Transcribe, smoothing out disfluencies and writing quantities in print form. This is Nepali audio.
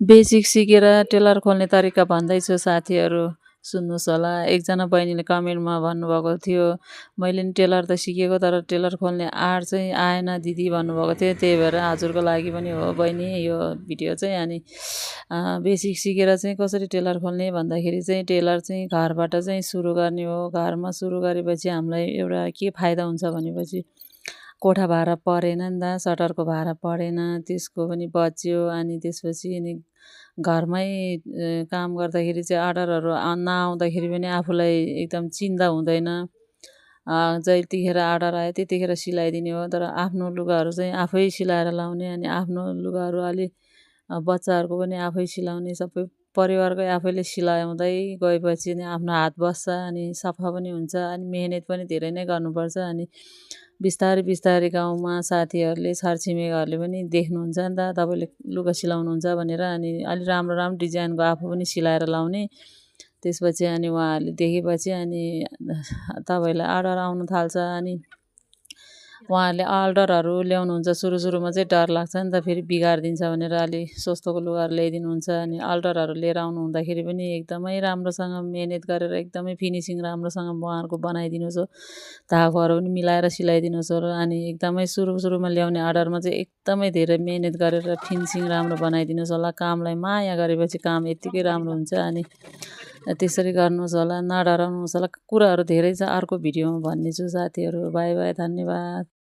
बेसिक सिकेर टेलर खोल्ने तरिका भन्दैछु साथीहरू, सुन्नुहोस् होला। एकजना बहिनीले कमेन्टमा भन्नुभएको थियो, मैले नि टेलर त सिकेको तर टेलर खोल्ने आँट चाहिँ आएन दिदी भन्नुभएको थियो। त्यही भएर हजुरको लागि पनि हो बहिनी यो भिडियो चाहिँ। अनि बेसिक सिकेर चाहिँ कसरी टेलर खोल्ने भन्दाखेरि चाहिँ टेलर चाहिँ घरबाट चाहिँ सुरु गर्ने हो। घरमा सुरु गरेपछि हामीलाई एउटा के फाइदा हुन्छ भनेपछि कोठा भाडा परेन नि त, सटरको भाडा परेन, त्यसको पनि बच्यो। अनि त्यसपछि अनि घरमै काम गर्दाखेरि चाहिँ अर्डरहरू नआउँदाखेरि पनि आफूलाई एकदम चिन्ता हुँदैन। जतिखेर अर्डर आयो त्यतिखेर सिलाइदिने हो। तर आफ्नो लुगाहरू चाहिँ आफै सिलाएर लाउने, अनि आफ्नो लुगाहरू अलि बच्चाहरूको पनि आफै सिलाउने, सबै परिवारकै आफैले सिलाउँदै गएपछि नि आफ्नो हात बस्छ, अनि सफा पनि हुन्छ, अनि मेहनत पनि धेरै नै गर्नुपर्छ। अनि बिस्तारै बिस्तारै गाउँमा साथीहरूले छरछिमेकीहरूले पनि देख्नुहुन्छ नि त, तपाईँले लुगा सिलाउनुहुन्छ भनेर। अनि अलि राम्रो राम्रो डिजाइनको आफू पनि सिलाएर लाउने। त्यसपछि अनि उहाँहरूले देखेपछि अनि तपाईँलाई अर्डर आउनु थाल्छ। अनि उहाँहरूले अर्डरहरू ल्याउनुहुन्छ, सुरु सुरुमा चाहिँ डर लाग्छ नि त, फेरि बिगारिदिन्छ भनेर अलि सस्तोको लुगाहरू ल्याइदिनुहुन्छ। अनि अर्डरहरू लिएर आउनु हुँदाखेरि पनि एकदमै राम्रोसँग मेहनत गरेर एकदमै फिनिसिङ राम्रोसँग उहाँहरूको बनाइदिनुहोस् हो, धागोहरू पनि मिलाएर सिलाइदिनुहोस् हो। अनि एकदमै सुरु सुरुमा ल्याउने अर्डरमा चाहिँ एकदमै धेरै मेहनत गरेर फिनिसिङ राम्रो बनाइदिनुहोस् होला। कामलाई माया गरेपछि काम यत्तिकै राम्रो हुन्छ। अनि त्यसरी गर्नुहोस् होला, नडराउनुहोस् होला। कुराहरू धेरै छ, अर्को भिडियोमा भन्नेछु साथीहरू। बाई बाई, धन्यवाद।